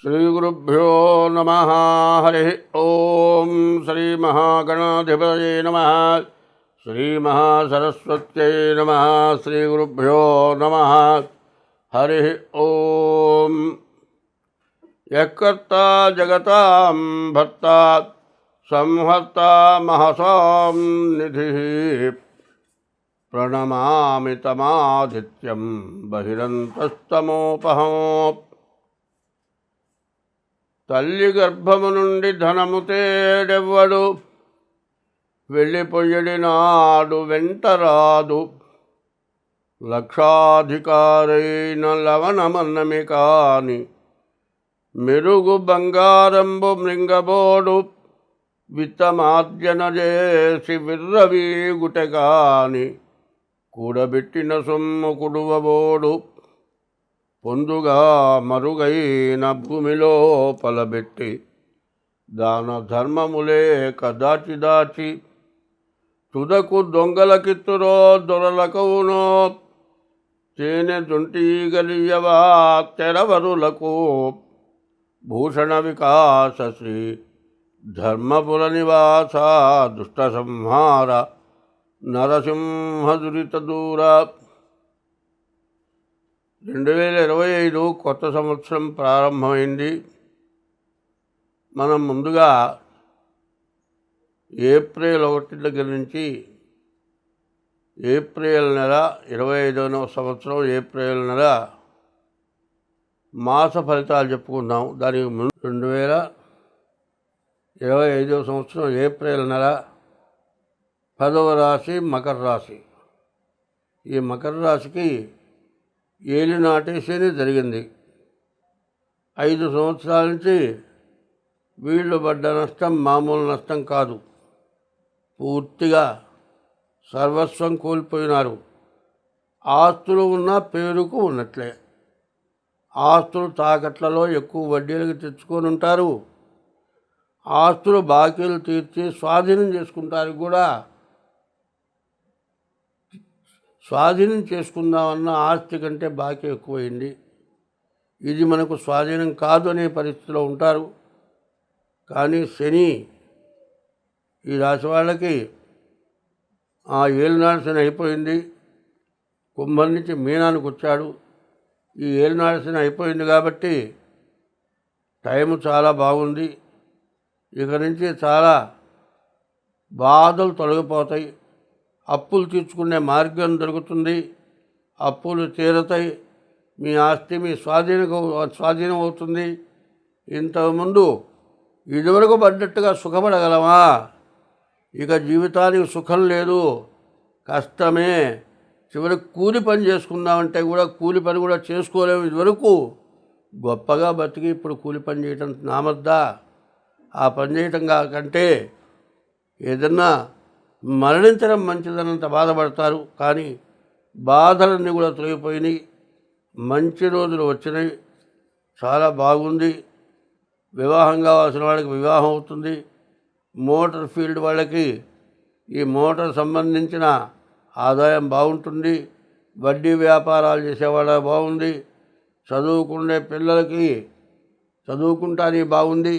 श्रीगुरुभ्यो नमः। हरि ओम श्रीमहागणाधिपतये नमः। श्रीमहासरस्वत्यै नमः। श्रीगुरुभ्यो नमः। हरि ओम। यत्कर्ता जगतां भर्ता संहर्ता महसां निधिः प्रणमामि तमादित्यं बहिरन्तस्तमोपहम्। తల్లి గర్భము నుండి ధనము తేడెవ్వడు, వెళ్ళిపోయడి నాడు వెంటరాదు. లక్షాధికారైన లవణమన్నమి కాని మెరుగు బంగారంబు మృంగబోడు. విత్తమార్జన చేసి విర్రవీగుటె కాని కూడబెట్టిన సొమ్ము కుడువబోడు. పొందుగా మరుగైన భూమిలో పలబెట్టి దాన ధర్మములేక దాచి దాచి తుదకు దొంగలకిత్తురో దొరలకవునో. తేనె దుంటీగలియవా తెరవరులకు భూషణ వికాస శ్రీ ధర్మపుర నివాస దుష్ట సంహార నరసింహ దురిత దూర. 2025 కొత్త సంవత్సరం ప్రారంభమైంది. మనం ముందుగా ఏప్రిల్ 1 దగ్గర నుంచి ఏప్రిల్ నెల 25వ సంవత్సరం ఏప్రిల్ నెల మాస ఫలితాలు చెప్పుకుందాం. దానికి ముందు 2025వ సంవత్సరం ఏప్రిల్ నెల 10వ రాశి మకర రాశి. ఈ మకర రాశికి ఏలినాటి శని జరిగింది. 5 సంవత్సరాల నుంచి వీళ్ళు పడ్డ నష్టం మామూలు నష్టం కాదు. పూర్తిగా సర్వస్వం కోల్పోయినారు. ఆస్తులు ఉన్న పేరుకు ఉన్నట్లే. ఆస్తులు తాకట్లలో ఎక్కువ వడ్డీలకు తెచ్చుకొని ఉంటారు. ఆస్తులు బాకీలు తీర్చి స్వాధీనం చేసుకుంటారు కూడా. స్వాధీనం చేసుకుందామన్న ఆస్తి కంటే బాకీ ఎక్కువైంది. ఇది మనకు స్వాధీనం కాదు అనే పరిస్థితిలో ఉంటారు. కానీ శని ఈ రాశి వాళ్ళకి ఆ ఏలినాడు శని అయిపోయింది. కుంభం నుంచి మీనానికి వచ్చాడు. ఈ ఏలినాడు శని అయిపోయింది కాబట్టి టైం చాలా బాగుంది. ఇక నుంచి చాలా బాధలు తొలగిపోతాయి. అప్పులు తీర్చుకునే మార్గం దొరుకుతుంది. అప్పులు తీరతాయి. మీ ఆస్తి మీ స్వాధీనం అవుతుంది. ఇంతకుముందు ఇదివరకు పడ్డట్టుగా సుఖపడగలమా? ఇక జీవితానికి సుఖం లేదు, కష్టమే. చివరికి కూలి పని చేసుకుందామంటే కూడా కూలి పని కూడా చేసుకోలేము. ఇదివరకు గొప్పగా బతికి ఇప్పుడు కూలి పని చేయటం నామద్దా? ఆ పని చేయటం కంటే ఏదన్నా మరణించడం మంచిదనంత బాధపడతారు. కానీ బాధలన్నీ కూడా తొలగిపోయినాయి. మంచి రోజులు వచ్చినాయి. చాలా బాగుంది. వివాహం కావాల్సిన వాళ్ళకి వివాహం అవుతుంది. మోటార్ ఫీల్డ్ వాళ్ళకి ఈ మోటార్ సంబంధించిన ఆదాయం బాగుంటుంది. వడ్డీ వ్యాపారాలు చేసేవాళ్ళకి బాగుంది. చదువుకునే పిల్లలకి చదువుకుంటానికి బాగుంది.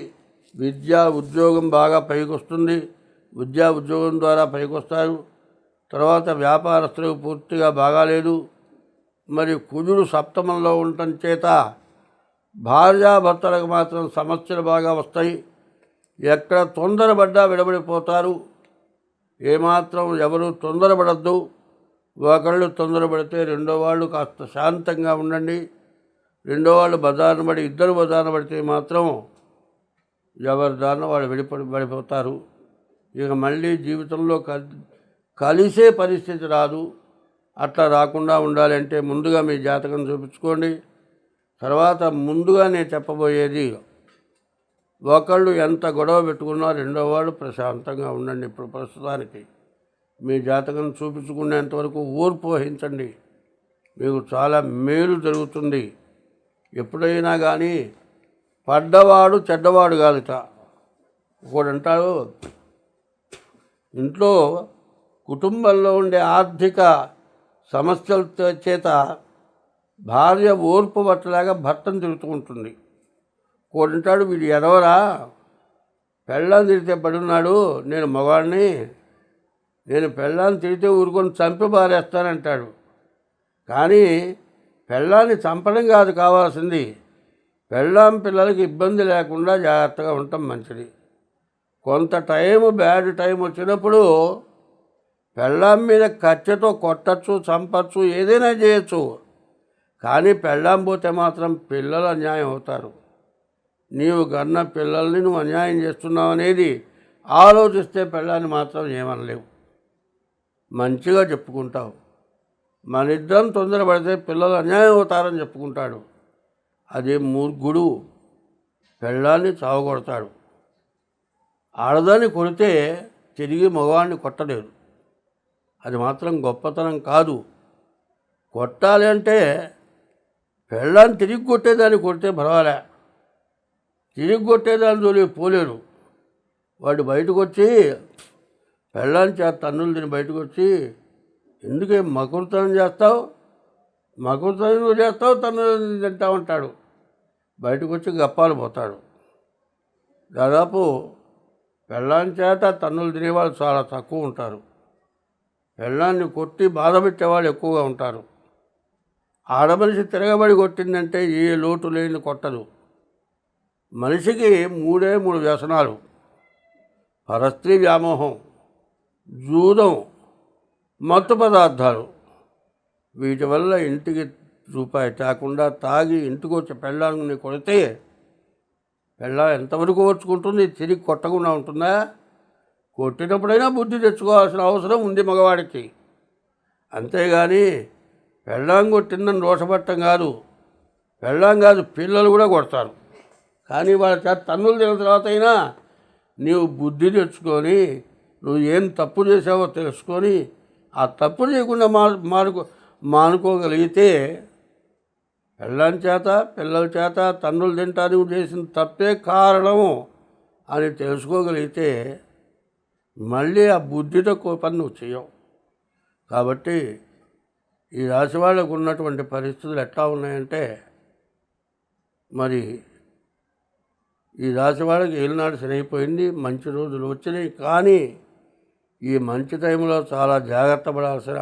విద్యా ఉద్యోగం బాగా పైకి వస్తుంది. విద్యా ఉద్యోగం ద్వారా పైకి వస్తారు. తర్వాత వ్యాపారస్తులకు పూర్తిగా బాగాలేదు. మరి కుజుడు సప్తమంలో ఉండటం చేత భార్యాభర్తలకు మాత్రం సమస్యలు బాగా వస్తాయి. ఎక్కడ తొందరపడ్డా విడబడిపోతారు. ఏమాత్రం ఎవరు తొందరపడద్దు. ఒకళ్ళు తొందరపడితే రెండో వాళ్ళు కాస్త శాంతంగా ఉండండి. రెండో వాళ్ళు బజారున పడి ఇద్దరు బజారున పడితే మాత్రం ఎవరి దారిన వాళ్ళు పడిపోతారు. ఇక మళ్ళీ జీవితంలో కలిసే పరిస్థితి రాదు. అట్లా రాకుండా ఉండాలంటే ముందుగా మీ జాతకం చూపించుకోండి. తర్వాత ముందుగా నేను చెప్పబోయేది, ఒకళ్ళు ఎంత గొడవ పెట్టుకున్నా రెండో వాళ్ళు ప్రశాంతంగా ఉండండి. ఇప్పుడు ప్రస్తుతానికి మీ జాతకం చూపించుకునేంతవరకు ఓర్పు వహించండి. మీకు చాలా మేలు జరుగుతుంది. ఎప్పుడైనా కానీ పడ్డవాడు చెడ్డవాడు కాదుట. ఒకడు అంటాడు, ఇంట్లో కుటుంబంలో ఉండే ఆర్థిక సమస్యల చేత భార్య ఓర్పు పట్టలేక భర్తను తిరుగుతూ ఉంటుంది. కొంటాడు. వీడు ఎదవరా, పెళ్ళాన్ని తిరిగితే పడున్నాడు, నేను మగవాడిని, నేను పెళ్ళాన్ని తిరిగితే ఊరుకొని చంపి బారేస్తానంటాడు. కానీ పెళ్ళాన్ని చంపడం కాదు కావాల్సింది, పెళ్ళాం పిల్లలకి ఇబ్బంది లేకుండా జాగ్రత్తగా ఉండటం మంచిది. కొంత బ్యాడ్ టైం వచ్చినప్పుడు పెళ్ళాం మీద కత్తితో కొట్టచ్చు, చంపచ్చు, ఏదైనా చేయొచ్చు. కానీ పెళ్ళాం పోతే మాత్రం పిల్లలు అన్యాయం అవుతారు. నీవు కన్న పిల్లల్ని నువ్వు అన్యాయం చేస్తున్నావు అనేది ఆలోచిస్తే పెళ్ళాన్ని మాత్రం ఏమనలేవు, మంచిగా చెప్పుకుంటావు. మన ఇద్దరం తొందరపడితే పిల్లలు అన్యాయం అవుతారని చెప్పుకుంటాడు. అదే మూర్ఖుడు పెళ్ళాన్ని చావగొడతాడు. ఆడదాన్ని కొడితే తిరిగి మగవాడిని కొట్టలేదు, అది మాత్రం గొప్పతనం కాదు. కొట్టాలి అంటే పెళ్ళాన్ని తిరిగి కొట్టేదాన్ని కొడితే పర్వాలే, తిరిగి కొట్టేదాని జోలికి పోలేడు. వాడు బయటకు వచ్చి పెళ్ళాన్ని తన్నులు తిని బయటకు వచ్చి, ఎందుకే మకుడుతనం చేస్తావు, మకుడుతనం నువ్వు చేస్తావు, తన్నులు తింటా ఉంటాడు. బయటకు వచ్చి గప్పాలు పోతాడు. దాదాపు పెళ్ళాన్ని చేత తన్నులు తినేవాళ్ళు చాలా తక్కువ ఉంటారు. పెళ్ళాన్ని కొట్టి బాధ పెట్టేవాళ్ళు ఎక్కువగా ఉంటారు. ఆడమనిషి తిరగబడి కొట్టిందంటే ఏ లోటు లేని కొట్టదు. మనిషికి మూడే 3 వ్యసనాలు: పరస్త్రీ వ్యామోహం, జూదం, మత్తు పదార్థాలు. వీటి వల్ల ఇంటికి రూపాయి తేకుండా తాగి ఇంటికి వచ్చి పెళ్ళాన్ని కొడితే పెళ్ళాం ఎంతవరకు ఓర్చుకుంటుంది? తిరిగి కొట్టకుండా ఉంటుందా? కొట్టినప్పుడైనా బుద్ధి తెచ్చుకోవాల్సిన అవసరం ఉంది మగవాడికి. అంతేగాని పెళ్ళాం కొట్టిందని రోషపట్టం కాదు. పెళ్ళాం కాదు, పిల్లలు కూడా కొడతారు. కానీ వాళ్ళ చేత తన్నులు తిన్న తర్వాత అయినా నీవు బుద్ధి తెచ్చుకొని నువ్వు ఏం తప్పు చేసావో తెలుసుకొని ఆ తప్పు చేయకుండా మానుకోగలిగితే పెళ్ళాం చేత పిల్లల చేత తన్నులు తింటా నువ్వు చేసిన తప్పే కారణము అని తెలుసుకోగలిగితే మళ్ళీ ఆ బుద్ధితో పని నువ్వు చేయవు. కాబట్టి ఈ రాశి వాళ్ళకు ఉన్నటువంటి పరిస్థితులు ఎట్లా ఉన్నాయంటే, మరి ఈ రాశి వాళ్ళకి ఏలినాడు శని అయిపోయింది, మంచి రోజులు వచ్చినాయి. కానీ ఈ మంచి టైంలో చాలా జాగ్రత్త పడాల్సిన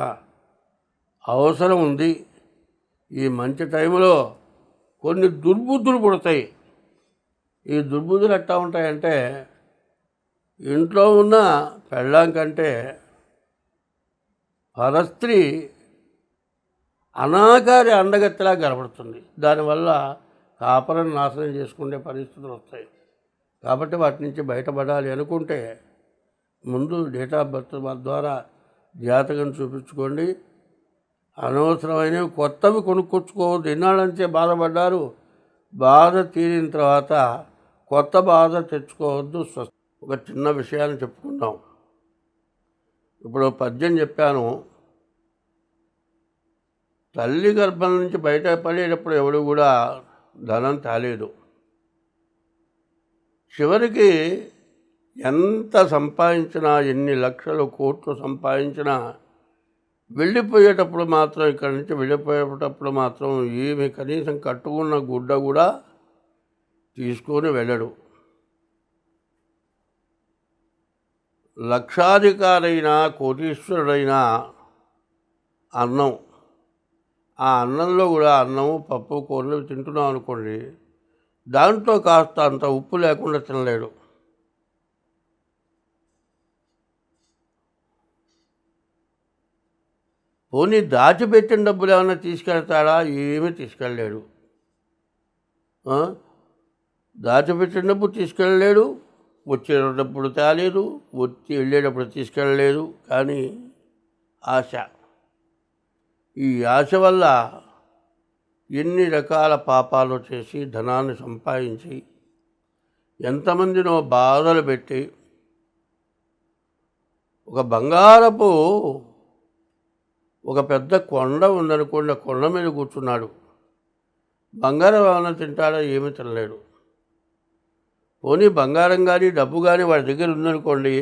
అవసరం ఉంది. ఈ మంచి టైంలో కొన్ని దుర్బుద్ధులు పుడతాయి. ఈ దుర్బుద్ధులు ఎట్లా ఉంటాయంటే, ఇంట్లో ఉన్న పెళ్ళాం కంటే పరస్త్రీ అనాకారి అండగత్తెలా కనబడుతుంది. దానివల్ల కాపరం నాశనం చేసుకునే పరిస్థితులు వస్తాయి. కాబట్టి వాటి నుంచి బయటపడాలి అనుకుంటే ముందు డేట్ ఆఫ్ బర్త్ ద్వారా జాతకం చూపించుకోండి. అనవసరమైనవి కొత్తవి కొనుక్కొచ్చుకోవద్దు. ఎన్నాళ్ళంచే బాధపడ్డారు, బాధ తీరిన తర్వాత కొత్త బాధ తెచ్చుకోవద్దు. ఒక చిన్న విషయాన్ని చెప్పుకుందాం. ఇప్పుడు పద్యం చెప్పాను, తల్లి గర్భం నుంచి బయటపడేటప్పుడు ఎవడు కూడా ధనం తేలేదు. చివరికి ఎంత సంపాదించినా, ఎన్ని లక్షలు కోట్లు సంపాదించినా వెళ్ళిపోయేటప్పుడు మాత్రం, ఇక్కడి నుంచి వెళ్ళిపోయేటప్పుడు మాత్రం ఏమి కనీసం కట్టుకున్న గుడ్డ కూడా తీసుకొని వెళ్ళడు. లక్షాధికారైనా కోటీశ్వరుడైనా అన్నం, ఆ అన్నంలో కూడా అన్నము పప్పు కూరలు తింటున్నాం అనుకోండి, దాంట్లో కాస్త అంత ఉప్పు లేకుండా తినలేడు. పోనీ దాచిపెట్టిన డబ్బులు ఏమైనా తీసుకెళ్తాడా? ఏమీ తీసుకెళ్ళలేడు. దాచిపెట్టిన డబ్బు తీసుకెళ్ళలేడు, వచ్చేటప్పుడు తేలేదు, వచ్చి వెళ్ళేటప్పుడు తీసుకెళ్ళలేదు. కానీ ఆశ, ఈ ఆశ వల్ల ఎన్ని రకాల పాపాలు చేసి ధనాన్ని సంపాదించి ఎంతమందినో బాధలు పెట్టి, ఒక బంగారపు ఒక పెద్ద కొండ ఉందనుకోండి, ఆ కొండ మీద కూర్చున్నాడు. బంగారం ఏమైనా తింటాడో? ఏమీ తినలేడు. పోనీ బంగారం కానీ డబ్బు కానీ వాడి దగ్గర ఉందనుకోండి,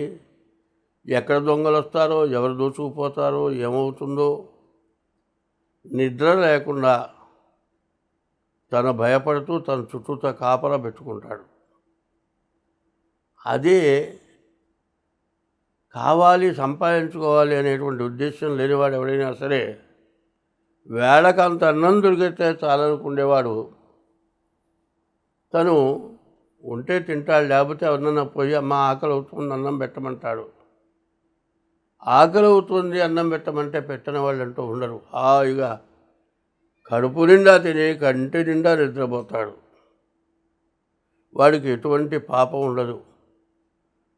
ఎక్కడ దొంగలు వస్తారో, ఎవరు దోచుకుపోతారో, ఏమవుతుందో నిద్ర లేకుండా తన భయపడుతూ తన చుట్టూతో కాపలా పెట్టుకుంటాడు. అదే కావాలి సంపాదించుకోవాలి అనేటువంటి ఉద్దేశం లేనివాడు ఎవడైనా సరే వేళకంత అన్నం దొరికితే చాలనుకునేవాడు తను ఉంటే తింటాడు, లేకపోతే ఎవరినన్నా పోయి అమ్మ ఆకలి అవుతుంది అన్నం పెట్టమంటాడు. ఆకలి అవుతుంది అన్నం పెట్టమంటే పెట్టని వాళ్ళు అంటూ ఉండరు. హాయిగా కడుపు నిండా తిని కంటి నిండా నిద్రపోతాడు. వాడికి ఎటువంటి పాపం ఉండదు.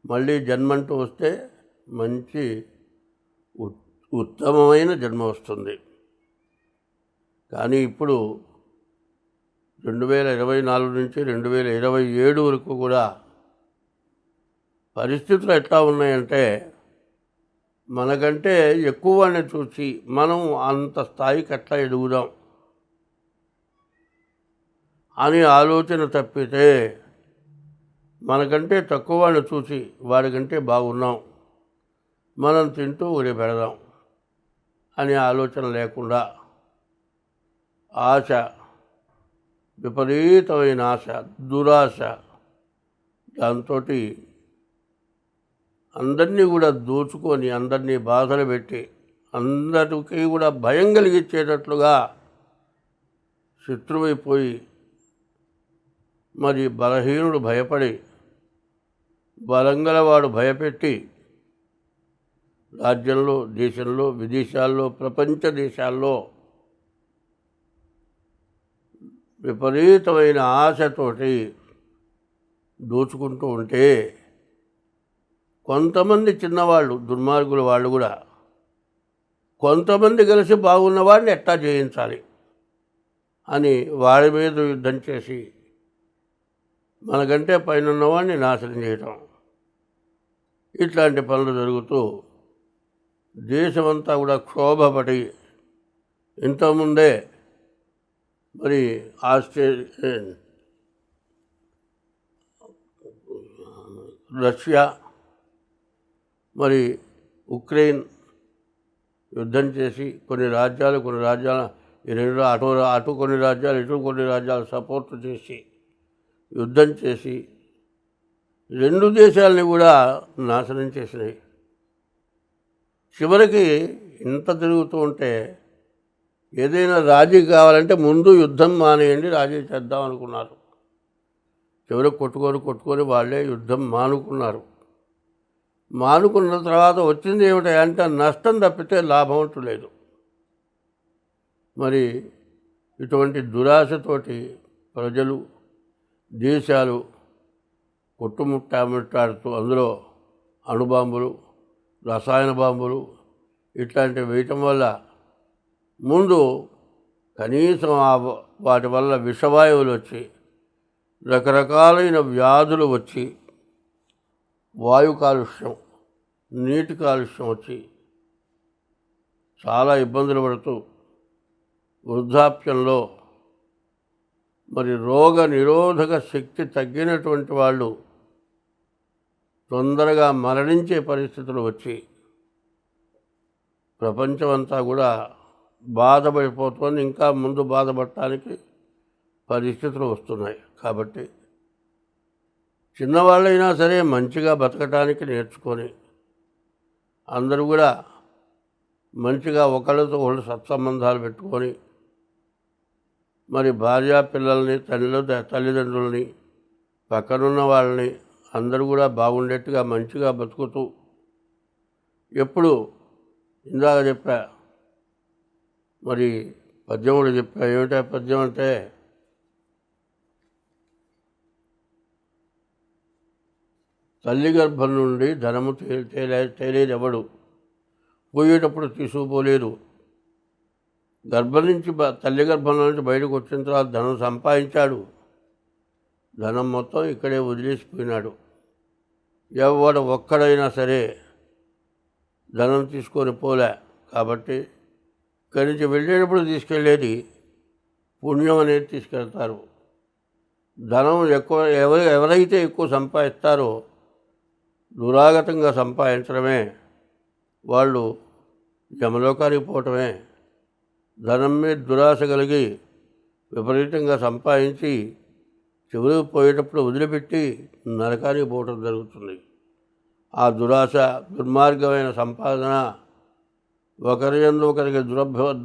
మళ్ళీ జన్మంటూ వస్తే మంచి ఉత్తమమైన జన్మ వస్తుంది. కానీ ఇప్పుడు 2024 నుంచి 2027 వరకు కూడా పరిస్థితులు ఎట్లా ఉన్నాయంటే మనకంటే ఎక్కువ వాడిని చూసి మనం అంత స్థాయికి ఎట్లా ఎదుగుదాం అని ఆలోచన తప్పితే మనకంటే తక్కువ వాడిని చూసి వాడికంటే బాగున్నాం, మనం తింటూ ఊరి పెడదాం అనే ఆలోచన లేకుండా ఆశ, విపరీతమైన ఆశ, దురాశ, దాంతో అందరినీ కూడా దోచుకొని అందరినీ బాధలు పెట్టి అందరికీ కూడా భయం కలిగించేటట్లుగా శత్రువైపోయి మరి బలహీనుడు భయపడి బలంగలవాడు భయపెట్టి రాజ్యంలో, దేశంలో, విదేశాల్లో, ప్రపంచ దేశాల్లో విపరీతమైన ఆశతోటి దోచుకుంటూ ఉంటే కొంతమంది చిన్నవాళ్ళు దుర్మార్గుల వాళ్ళు కూడా కొంతమంది కలిసి బాగున్న వాడిని ఎట్టా జయించాలి అని వాడి మీద యుద్ధం చేసి మనకంటే పైన ఉన్నవాడిని నాశనం చేయటం, ఇట్లాంటి పనులు జరుగుతూ దేశమంతా కూడా క్షోభపడి ఇంతకుముందే మరి రష్యా మరి ఉక్రెయిన్ యుద్ధం చేసి కొన్ని రాజ్యాలు ఈ రెండు అటు కొన్ని రాజ్యాలు ఇటు కొన్ని రాజ్యాలు సపోర్ట్ చేసి యుద్ధం చేసి రెండు దేశాలని కూడా నాశనం చేసినాయి. చివరికి ఇంత తిరుగుతూ ఉంటే ఏదైనా రాజీ కావాలంటే ముందు యుద్ధం మానేయండి, రాజీ చేద్దాం అనుకున్నారు. చివరికి కొట్టుకొని వాళ్ళే యుద్ధం మానుకున్నారు. మానుకున్న తర్వాత వచ్చింది ఏమిటంటే నష్టం తప్పితే లాభం అంటూ లేదు. మరి ఇటువంటి దురాశతోటి ప్రజలు, దేశాలు కొట్టుముట్టాడుతూ అందులో అణుబాంబులు, రసాయన బాంబులు ఇట్లాంటివి వేయటం వల్ల ముందు కనీసం వాటి వల్ల విషవాయువులు వచ్చి రకరకాలైన వ్యాధులు వచ్చి వాయు కాలుష్యం, నీటి కాలుష్యం వచ్చి చాలా ఇబ్బందులు పడుతూ వృద్ధాప్యంలో మరి రోగ నిరోధక శక్తి తగ్గినటువంటి వాళ్ళు తొందరగా మరణించే పరిస్థితులు వచ్చి ప్రపంచమంతా కూడా బాధపడిపోతుంది. ఇంకా ముందు బాధపడటానికి పరిస్థితులు వస్తున్నాయి. కాబట్టి చిన్నవాళ్ళైనా సరే మంచిగా బతకటానికి నేర్చుకొని అందరూ కూడా మంచిగా ఒకళ్ళతో ఒకళ్ళు సత్సంబంధాలు పెట్టుకొని మరి భార్యా పిల్లల్ని, తల్లిదండ్రులని, పక్కనున్న వాళ్ళని అందరూ కూడా బాగుండేట్టుగా మంచిగా బతుకుతూ ఎప్పుడు ఇందాక చెప్పా మరి పద్యం కూడా చెప్పా. ఏమిటా పద్యం అంటే తల్లి గర్భం నుండి ధనము తేలేదెవడు, పోయేటప్పుడు తీసుకుపోలేదు. తల్లి గర్భంలో నుంచి బయటకు వచ్చిన తర్వాత ధనం సంపాదించాడు, ధనం మొత్తం ఇక్కడే వదిలేసిపోయినాడు. ఎవడు ఒక్కడైనా సరే ధనం తీసుకొని పోలే. కాబట్టి ఇక్కడి నుంచి వెళ్ళేటప్పుడు తీసుకెళ్ళేది పుణ్యం అనేది తీసుకెళ్తారు. ధనం ఎవరైతే ఎక్కువ సంపాదిస్తారో దురాగతంగా సంపాదించడమే, వాళ్ళు యమలోకానికి పోవటమే. ధనం మీద దురాశ కలిగి విపరీతంగా సంపాదించి చివరికి పోయేటప్పుడు వదిలిపెట్టి నరకానికి పోవటం జరుగుతుంది. ఆ దురాశ, దుర్మార్గమైన సంపాదన, ఒకరి యందు ఒకరికి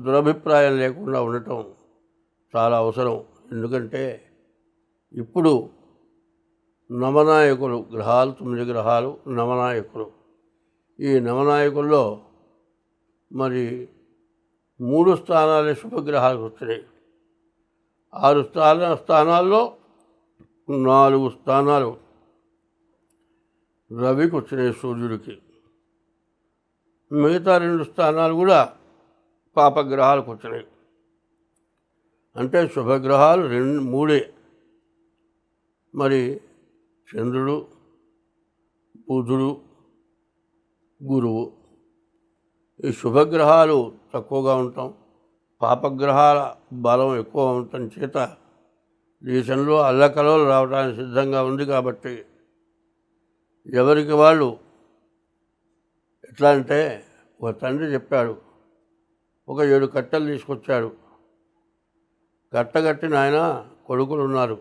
దురభిప్రాయం లేకుండా ఉండటం చాలా అవసరం. ఎందుకంటే ఇప్పుడు నవనాయకులు గ్రహాలు, 9 గ్రహాలు నవనాయకులు. ఈ నవనాయకుల్లో మరి 3 స్థానాలే శుభగ్రహాలకు వచ్చినాయి. 6 స్థానాల్లో 4 స్థానాలు రవికి వచ్చినాయి, సూర్యుడికి. మిగతా 2 స్థానాలు కూడా పాపగ్రహాలకు వచ్చినాయి. అంటే శుభగ్రహాలు 3. మరి చంద్రుడు, బుధుడు, గురువు. ఈ శుభగ్రహాలు తక్కువగా ఉంటాం, పాపగ్రహాల బలం ఎక్కువ ఉండటం చేత దేశంలో అల్లకలలు రావడానికి సిద్ధంగా ఉంది. కాబట్టి ఎవరికి వాళ్ళు ఎట్లా అంటే, ఒక తండ్రి చెప్పాడు, ఒక 7 కట్టెలు తీసుకొచ్చాడు. కట్టగట్టిన ఆయన కొడుకులు ఉన్నారు,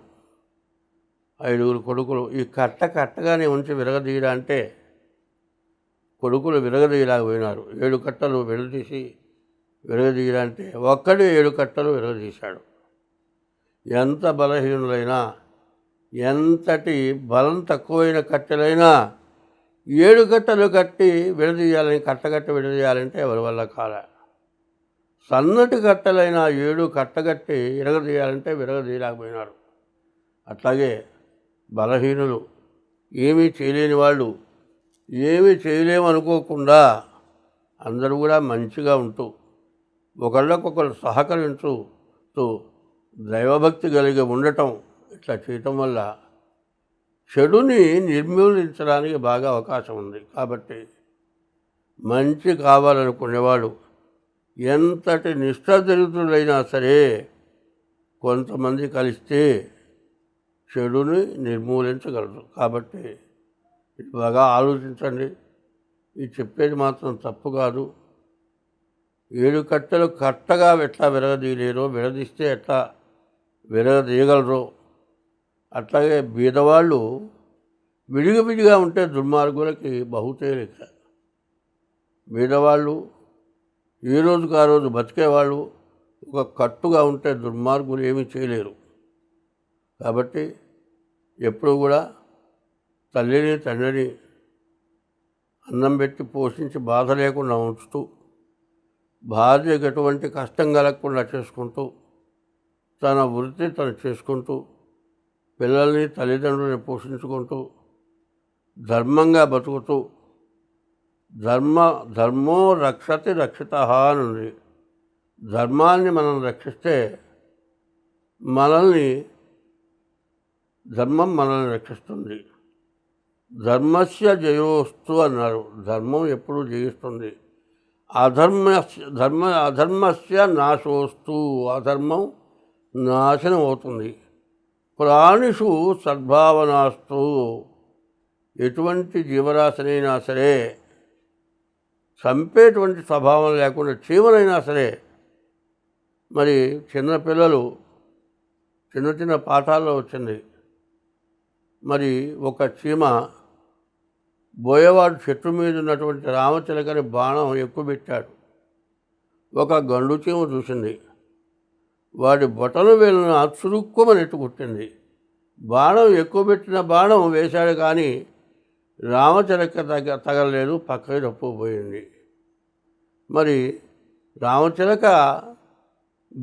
5 కొడుకులు. ఈ కట్టగానే ఉంచి విరగదీయడా అంటే కొడుకులు విరగదీయలేకపోయినారు. 7 కట్టలు విడదీసి విరగదీయడా అంటే ఒక్కడే 7 కట్టలు విరగదీశాడు. ఎంత బలహీనులైనా, ఎంతటి బలం తక్కువైన కట్టెలైనా 7 కట్టలు కట్టి విడదీయాలని, కట్టగట్టి విడదీయాలంటే ఎవరి వల్ల కాల. సన్నటి కట్టెలైన 7 కట్టగట్టి విరగదీయాలంటే విరగదీయలేకపోయినారు. అట్లాగే బలహీనులు, ఏమీ చేయలేని వాళ్ళు, ఏమీ చేయలేమనుకోకుండా అందరూ కూడా మంచిగా ఉంటూ ఒకళ్ళకొకరు సహకరించు దైవభక్తి కలిగి ఉండటం, ఇట్లా చేయటం వల్ల చెడుని నిర్మూలించడానికి బాగా అవకాశం ఉంది. కాబట్టి మంచి కావాలనుకునేవాడు ఎంతటి నిష్ఠాదరిద్రులైనా సరే కొంతమంది కలిస్తే చెడుని నిర్మూలించగలరు. కాబట్టి ఇది బాగా ఆలోచించండి. ఇది చెప్పేది మాత్రం తప్పు కాదు. 7 కట్టెలు కట్టగా ఎట్లా విరగదీయలేరో, విడదీస్తే ఎట్లా విరగదీయగలరో, అట్లాగే బీదవాళ్ళు విడిగా ఉంటే దుర్మార్గులకి బహుతేలిక. బీదవాళ్ళు ఏ రోజుకు ఆ రోజు బతికేవాళ్ళు ఒక కట్టుగా ఉంటే దుర్మార్గులు ఏమీ చేయలేరు. కాబట్టి ఎప్పుడు కూడా తల్లిని తండ్రిని అన్నం పెట్టి పోషించి బాధ లేకుండా ఉంచుతూ, భార్యకు ఎటువంటి కష్టం కలగకుండా చేసుకుంటూ, తన వృత్తి తను చేసుకుంటూ, పిల్లల్ని తల్లిదండ్రులని పోషించుకుంటూ, ధర్మంగా బతుకుతూ, ధర్మో రక్షతి రక్షిత అని ఉంది. ధర్మాన్ని మనం రక్షిస్తే ధర్మం మనల్ని రక్షిస్తుంది. ధర్మస్య జయోస్తు అన్నారు. ధర్మం ఎప్పుడూ జయిస్తుంది. అధర్మస్య నాశోస్తు, అధర్మం నాశనం అవుతుంది. ప్రాణిషు సద్భావనాస్తు, ఎటువంటి జీవరాశినైనా సరే చంపేటువంటి స్వభావం లేకుండా, చీమనైనా సరే. మరి చిన్నపిల్లలు చిన్న పాఠాల్లో వచ్చింది. మరి ఒక చీమ బోయవాడు చెట్టు మీద ఉన్నటువంటి రామచిలకని బాణం ఎక్కువబెట్టాడు. ఒక గండు చీమ చూసింది, వాడి బొటను వేలును చురుక్కుమని ఎట్టుకొట్టింది. బాణం ఎక్కువబెట్టిన బాణం వేశాడు, కానీ రామచిలక తగలలేదు, పక్కకి తప్పుకుపోయింది. మరి రామచిలక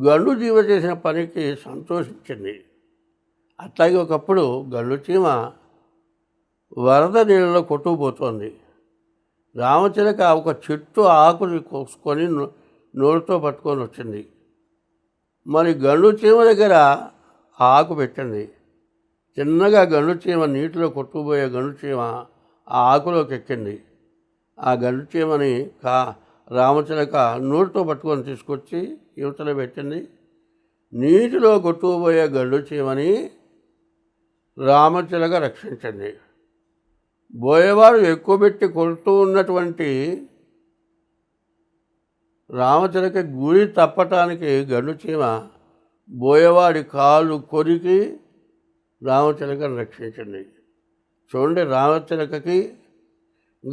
గండు జీవ చేసిన పనికి సంతోషించింది. అట్లాగే ఒకప్పుడు గండు చీమ వరద నీళ్ళలో కొట్టుకుపోతుంది. రామచిలక ఒక చెట్టు ఆకుని కోసుకొని నోటితో పట్టుకొని వచ్చింది. మరి గండు చీమ దగ్గర ఆకు పెట్టింది. చిన్నగా గండు చీమ, నీటిలో కొట్టుకుపోయే గండు చీమ ఆ ఆకులోకి ఎక్కింది. ఆ గండు చీమని రామచిలక నోటితో పట్టుకొని తీసుకొచ్చి యువతలో పెట్టింది. నీటిలో కొట్టుకుపోయే గండు చీమని రామచిలక రక్షించింది. బోయేవాడు ఎక్కువ పెట్టి కొడుతూ ఉన్నటువంటి రామచిలక గురి తప్పటానికి గండు చీమ బోయవాడి కాలు కొరికి రామచిలకను రక్షించండి. చూడండి, రామచిలకకి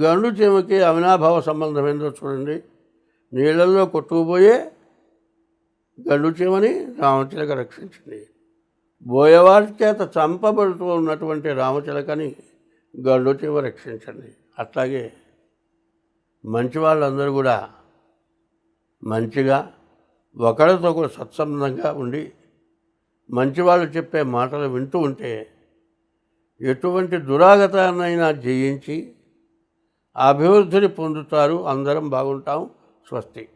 గండు చీమకి అవినాభావ సంబంధం ఏందో చూడండి. నీళ్ళల్లో కొట్టుకుపోయే గండు చీమని రామచిలక రక్షించింది. బోయవాడి చేత చంపబడుతూ ఉన్నటువంటి రామచిలకని గండు చీమ రక్షించండి. అట్లాగే మంచి వాళ్ళందరూ కూడా మంచిగా ఒకరితో కూడా సత్సంబంధంగా ఉండి మంచివాళ్ళు చెప్పే మాటలు వింటూ ఉంటే ఎటువంటి దురాగతాన్నైనా జయించి అభివృద్ధిని పొందుతారు. అందరం బాగుంటాం. స్వస్తి.